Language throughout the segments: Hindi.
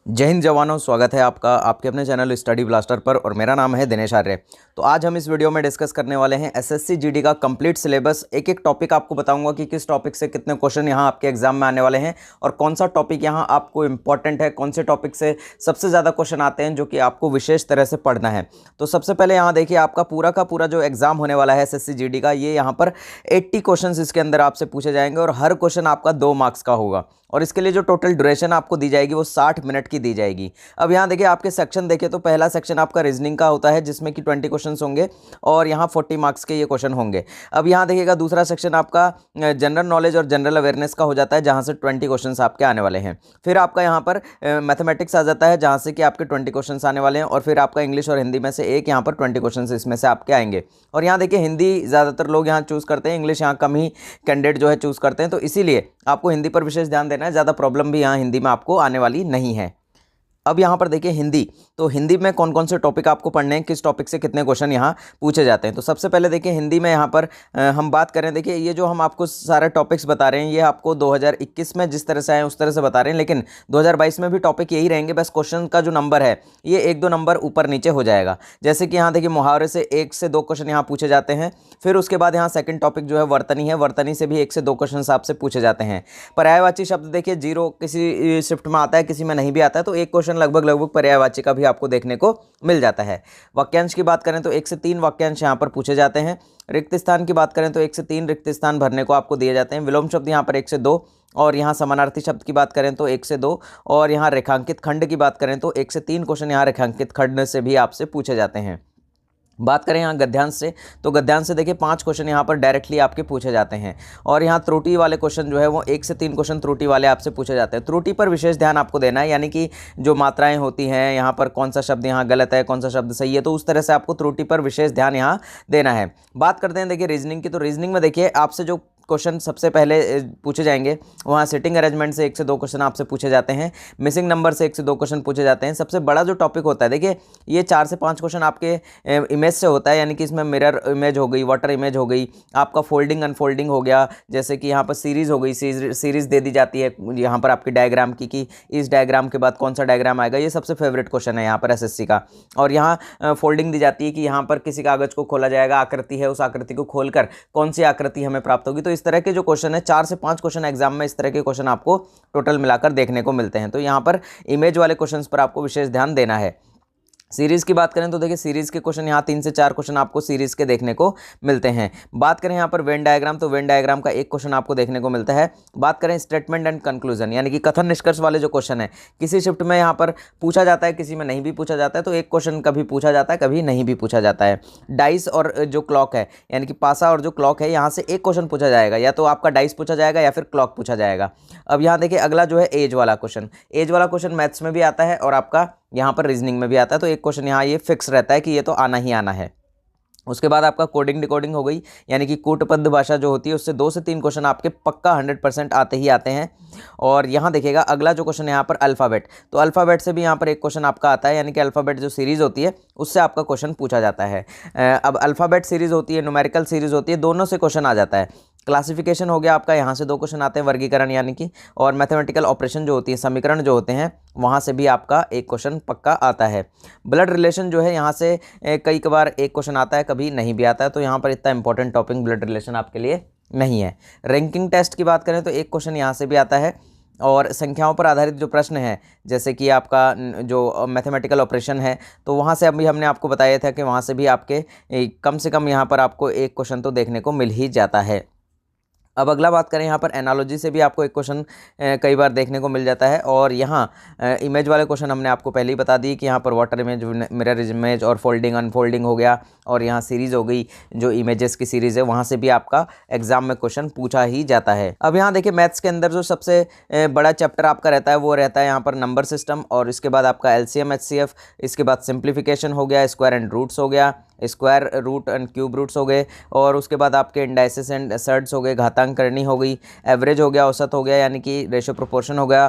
जय हिंद जवानों, स्वागत है आपका आपके अपने चैनल स्टडी ब्लास्टर पर और मेरा नाम है दिनेश आर्य। तो आज हम इस वीडियो में डिस्कस करने वाले हैं एसएससी जीडी का कंप्लीट सिलेबस। एक एक टॉपिक आपको बताऊंगा कि किस टॉपिक से कितने क्वेश्चन यहां आपके एग्जाम में आने वाले हैं और कौन सा टॉपिक यहां आपको इंपॉर्टेंट है, कौन से टॉपिक से सबसे ज़्यादा क्वेश्चन आते हैं जो कि आपको विशेष तरह से पढ़ना है। तो सबसे पहले यहाँ देखिए, आपका पूरा का पूरा जो एग्जाम होने वाला है एसएससी जीडी का, ये यहाँ पर 80 क्वेश्चन इसके अंदर आपसे पूछे जाएंगे और हर क्वेश्चन आपका 2 मार्क्स का होगा और इसके लिए जो टोटल ड्यूरेशन आपको दी जाएगी वो 60 मिनट की दी जाएगी। अब यहाँ देखिए, आपके सेक्शन देखें तो पहला सेक्शन आपका रीजनिंग का होता है जिसमें कि 20 क्वेश्चन होंगे और यहाँ 40 मार्क्स के ये क्वेश्चन होंगे। अब यहाँ देखिएगा, दूसरा सेक्शन आपका जनरल नॉलेज और जनरल अवेयरनेस का हो जाता है जहाँ से 20 क्वेश्चन आपके आने वाले हैं। फिर आपका यहाँ पर मैथमेटिक्स आ जाता है जहाँ से कि आपके 20 क्वेश्चन आने वाले हैं और फिर आपका इंग्लिश और हिंदी में से एक यहाँ पर 20 क्वेश्चन इसमें से आपके आएंगे। और यहाँ देखिए, हिंदी ज़्यादातर लोग यहाँ चूज़ करते हैं, इंग्लिश यहाँ कम ही कैंडिडेट जो है चूज़ करते हैं, तो इसीलिए आपको हिंदी पर विशेष ध्यान देना है। ज़्यादा प्रॉब्लम भी यहाँ हिंदी में आपको आने वाली नहीं है। अब यहाँ पर देखिए हिंदी, तो हिंदी में कौन कौन से टॉपिक आपको पढ़ने हैं, किस टॉपिक से कितने क्वेश्चन यहाँ पूछे जाते हैं। तो सबसे पहले देखिए हिंदी में यहाँ पर हम बात करें, देखिए ये जो हम आपको सारे टॉपिक्स बता रहे हैं ये आपको 2021 में जिस तरह से आए उस तरह से बता रहे हैं, लेकिन 2022 में भी टॉपिक यही रहेंगे, बस क्वेश्चन का जो नंबर है ये 1-2 नंबर ऊपर नीचे हो जाएगा। जैसे कि यहाँ देखिए, मुहावरे से 1 से 2 क्वेश्चन यहाँ पूछे जाते हैं। फिर उसके बाद यहाँ सेकंड टॉपिक जो है वर्तनी है, वर्तनी से भी 1 से 2 क्वेश्चन आपसे पूछे जाते हैं। पर्यायवाची शब्द देखिए 0 किसी शिफ्ट में आता है, किसी में नहीं भी आता है, तो 1 क्वेश्चन लगभग पर्यायवाची का भी आपको देखने को मिल जाता है। वाक्यांश की बात करें तो 1 से 3 वाक्यांश यहाँ पर पूछे जाते हैं। रिक्त स्थान की बात करें तो 1 से 3 रिक्त स्थान भरने को आपको दिए जाते हैं। विलोम शब्द यहाँ पर 1 से 2 और यहाँ समानार्थी शब्द की बात करें तो 1 से 2 और यहाँ रेखांकित खंड की बात करें तो 1 से 3 क्वेश्चन यहाँ रेखांकित खंड से भी आपसे पूछे जाते हैं। बात करें यहाँ गद्यांश से, तो गद्यांश से देखिए 5 क्वेश्चन यहाँ पर डायरेक्टली आपके पूछे जाते हैं और यहाँ त्रुटि वाले क्वेश्चन जो है वो 1 से 3 क्वेश्चन त्रुटि वाले आपसे पूछे जाते हैं। त्रुटि पर विशेष ध्यान आपको देना है, यानी कि जो मात्राएं होती हैं यहाँ पर कौन सा शब्द यहाँ गलत है, कौन सा शब्द सही है, तो उस तरह से आपको त्रुटि पर विशेष ध्यान यहाँ देना है। बात करते हैं देखिए रीजनिंग की, तो रीजनिंग में देखिए आपसे जो क्वेश्चन सबसे पहले पूछे जाएंगे वहाँ सिटिंग अरेंजमेंट से 1 से 2 क्वेश्चन आपसे पूछे जाते हैं। मिसिंग नंबर से 1 से 2 क्वेश्चन पूछे जाते हैं। सबसे बड़ा जो टॉपिक होता है देखिए, ये 4 से 5 क्वेश्चन आपके इमेज से होता है, यानी कि इसमें मिरर इमेज हो गई, वाटर इमेज हो गई, आपका फोल्डिंग अनफोल्डिंग हो गया, जैसे कि यहाँ पर सीरीज़ हो गई, सीरीज़ दे दी जाती है यहाँ पर आपकी डायग्राम की कि इस डायग्राम के बाद कौन सा डायग्राम आएगा। ये सबसे फेवरेट क्वेश्चन है यहाँ पर एसएससी का। और यहाँ फोल्डिंग दी जाती है कि यहाँ पर किसी कागज़ को खोला जाएगा, आकृति है, उस आकृति को खोलकर कौन सी आकृति हमें प्राप्त होगी। तो इस तरह के जो क्वेश्चन है 4 से 5 क्वेश्चन एग्जाम में इस तरह के क्वेश्चन आपको टोटल मिलाकर देखने को मिलते हैं। तो यहाँ पर इमेज वाले क्वेश्चंस पर आपको विशेष ध्यान देना है। सीरीज़ की बात करें तो देखिए सीरीज़ के क्वेश्चन यहाँ 3 से 4 क्वेश्चन आपको सीरीज़ के देखने को मिलते हैं। बात करें यहाँ पर वेन डायग्राम, तो वेन डायग्राम का 1 क्वेश्चन आपको देखने को मिलता है। बात करें स्टेटमेंट एंड कंक्लूजन, यानी कि कथन निष्कर्ष वाले जो क्वेश्चन है, किसी शिफ्ट में यहाँ पर पूछा जाता है, किसी में नहीं भी पूछा जाता है, तो 1 क्वेश्चन कभी पूछा जाता है, कभी नहीं भी पूछा जाता है। डाइस और जो क्लॉक है, यानी कि पासा और जो क्लॉक है, यहाँ से 1 क्वेश्चन पूछा जाएगा, या तो आपका डाइस पूछा जाएगा या फिर क्लॉक पूछा जाएगा। अब यहाँ देखिए अगला जो है एज वाला क्वेश्चन, एज वाला क्वेश्चन मैथ्स में भी आता है और आपका यहाँ पर रीजनिंग में भी आता है, तो 1 क्वेश्चन यहाँ ये फिक्स रहता है कि ये तो आना ही आना है। उसके बाद आपका कोडिंग डिकोडिंग हो गई, यानी कि कूटपद्ध भाषा जो होती है उससे 2 से 3 क्वेश्चन आपके पक्का 100% आते ही आते हैं। और यहाँ देखिएगा अगला जो क्वेश्चन है यहाँ पर अल्फ़ाबेट, तो अल्फ़ाबेट से भी यहाँ पर 1 क्वेश्चन आपका आता है, यानी कि अल्फ़ाबेट जो सीरीज़ होती है उससे आपका क्वेश्चन पूछा जाता है। अब अल्फ़ाबेट सीरीज़ होती है, न्यूमेरिकल सीरीज़ होती है, दोनों से क्वेश्चन आ जाता है। क्लासिफिकेशन हो गया आपका, यहाँ से 2 क्वेश्चन आते हैं, वर्गीकरण यानी कि, और मैथमेटिकल ऑपरेशन जो होती है, समीकरण जो होते हैं, वहाँ से भी आपका 1 क्वेश्चन पक्का आता है। ब्लड रिलेशन जो है यहाँ से कई बार 1 क्वेश्चन आता है, कभी नहीं भी आता है, तो यहाँ पर इतना इंपॉर्टेंट टॉपिक ब्लड रिलेशन आपके लिए नहीं है। रैंकिंग टेस्ट की बात करें तो 1 क्वेश्चन यहाँ से भी आता है। और संख्याओं पर आधारित जो प्रश्न है, जैसे कि आपका जो मैथमेटिकल ऑपरेशन है, तो वहाँ से अभी हमने आपको बताया था कि वहाँ से भी आपके कम से कम यहाँ पर आपको 1 क्वेश्चन तो देखने को मिल ही जाता है। अब अगला बात करें यहाँ पर एनालॉजी से भी आपको 1 क्वेश्चन कई बार देखने को मिल जाता है। और यहाँ इमेज वाले क्वेश्चन हमने आपको पहले ही बता दी कि यहाँ पर वाटर इमेज, मिरर इमेज और फोल्डिंग अनफोल्डिंग हो गया, और यहाँ सीरीज़ हो गई, जो इमेजेस की सीरीज़ है, वहाँ से भी आपका एग्जाम में क्वेश्चन पूछा ही जाता है। अब यहाँ देखिए मैथ्स के अंदर जो सबसे बड़ा चैप्टर आपका रहता है वो रहता है यहाँ पर नंबर सिस्टम, और इसके बाद आपका LCM HCF, इसके बाद सिंप्लीफिकेशन हो गया, स्क्वायर एंड रूट्स हो गया, square root and cube roots हो गए, और उसके बाद आपके इंडाइसिस एंड सर्ड्स हो गए, घातांक करनी हो गई, एवरेज हो गया, औसत हो गया यानी कि रेशियो प्रोपोर्शन हो गया,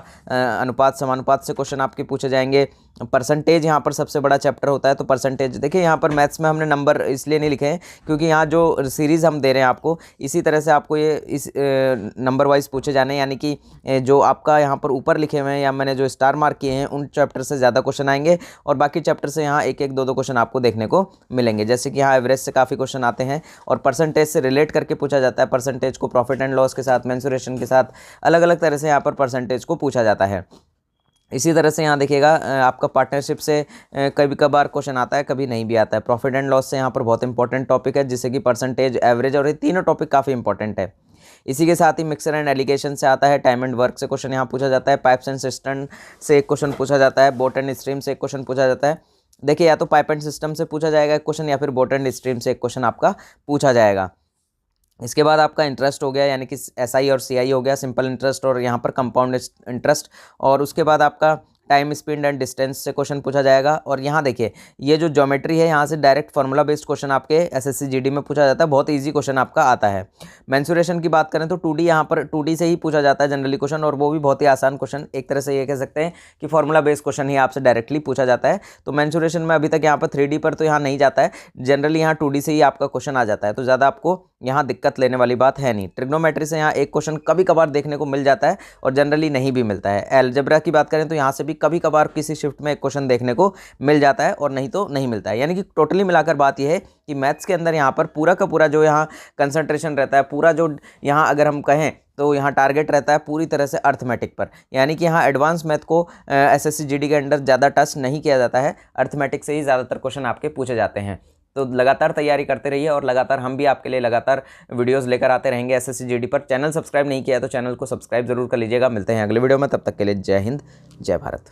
अनुपात समानुपात से क्वेश्चन आपके पूछे जाएंगे। परसेंटेज यहाँ पर सबसे बड़ा चैप्टर होता है, तो परसेंटेज देखिए यहाँ पर मैथ्स में हमने नंबर इसलिए नहीं लिखे हैं क्योंकि यहाँ जो सीरीज़ हम दे रहे हैं आपको, इसी तरह से आपको ये इस नंबर वाइज पूछे जाने, यानी कि जो आपका यहाँ पर ऊपर लिखे हुए हैं या मैंने जो स्टार मार्क किए हैं उन चैप्टर से ज़्यादा क्वेश्चन आएंगे, और बाकी चैप्टर से यहाँ एक एक दो दो क्वेश्चन आपको देखने को मिलेंगे। जैसे कि यहाँ एवरेज से काफ़ी क्वेश्चन आते हैं और परसेंटेज से रिलेट करके पूछा जाता है, परसेंटेज को प्रॉफिट एंड लॉस के साथ, मेंसुरेशन के साथ, अलग अलग तरह से यहाँ पर परसेंटेज को पूछा जाता है। इसी तरह से यहाँ देखिएगा आपका पार्टनरशिप से कभी कभार क्वेश्चन आता है, कभी नहीं भी आता है। प्रॉफिट एंड लॉस से यहाँ पर बहुत इंपॉर्टेंट टॉपिक है, जिससे कि परसेंटेज, एवरेज और ये तीनों टॉपिक काफ़ी इंपॉर्टेंट है। इसी के साथ ही मिक्सर एंड एलिगेशन से आता है, टाइम एंड वर्क से क्वेश्चन यहाँ पूछा जाता है, पाइप्स एंड सिस्टम से एक क्वेश्चन पूछा जाता है, बोट एंड स्ट्रीम से एक क्वेश्चन पूछा जाता है। देखिए या तो पाइप एंड सिस्टम से पूछा जाएगा एक क्वेश्चन, या फिर बोट एंड स्ट्रीम से एक क्वेश्चन आपका पूछा जाएगा। इसके बाद आपका इंटरेस्ट हो गया, यानी कि SI और CI हो गया, सिंपल इंटरेस्ट और यहाँ पर कंपाउंड इंटरेस्ट, और उसके बाद आपका टाइम, स्पीड एंड डिस्टेंस से क्वेश्चन पूछा जाएगा। और यहाँ देखिए ये जो ज्योमेट्री है, यहाँ से डायरेक्ट फार्मूला बेस्ड क्वेश्चन आपके SSC GD में पूछा जाता है, बहुत इजी क्वेश्चन आपका आता है। मेंसुरेशन की बात करें तो 2D यहाँ पर 2D से ही पूछा जाता है जनरली क्वेश्चन, और वो भी बहुत ही आसान क्वेश्चन, एक तरह से ये कह सकते हैं कि फार्मूला बेस्ड क्वेश्चन ही आपसे डायरेक्टली पूछा जाता है। तो मेंसुरेशन में अभी तक यहाँ पर 3D पर तो यहाँ नहीं जाता है, जनरली यहाँ 2D से ही आपका क्वेश्चन आ जाता है, तो ज़्यादा आपको यहाँ दिक्कत लेने वाली बात है नहीं। ट्रिग्नोमेट्री से यहाँ एक क्वेश्चन कभी कभार देखने को मिल जाता है और जनरली नहीं भी मिलता है। अलजेब्रा की बात करें तो यहाँ से भी कभी कभार किसी शिफ्ट में एक क्वेश्चन देखने को मिल जाता है और नहीं तो नहीं मिलता है। यानी कि टोटली मिलाकर बात यह है कि मैथ्स के अंदर यहाँ पर पूरा का पूरा जो यहाँ कंसंट्रेशन रहता है, पूरा जो यहाँ अगर हम कहें तो यहाँ टारगेट रहता है पूरी तरह से अर्थमेटिक पर, यानी कि यहाँ एडवांस मैथ को SSC GD के अंदर ज़्यादा टच नहीं किया जाता है, अर्थमेटिक से ही ज़्यादातर क्वेश्चन आपके पूछे जाते हैं। तो लगातार तैयारी करते रहिए और लगातार हम भी आपके लिए लगातार वीडियोस लेकर आते रहेंगे SSC GD पर। चैनल सब्सक्राइब नहीं किया है तो चैनल को सब्सक्राइब जरूर कर लीजिएगा। मिलते हैं अगले वीडियो में, तब तक के लिए जय हिंद, जय भारत।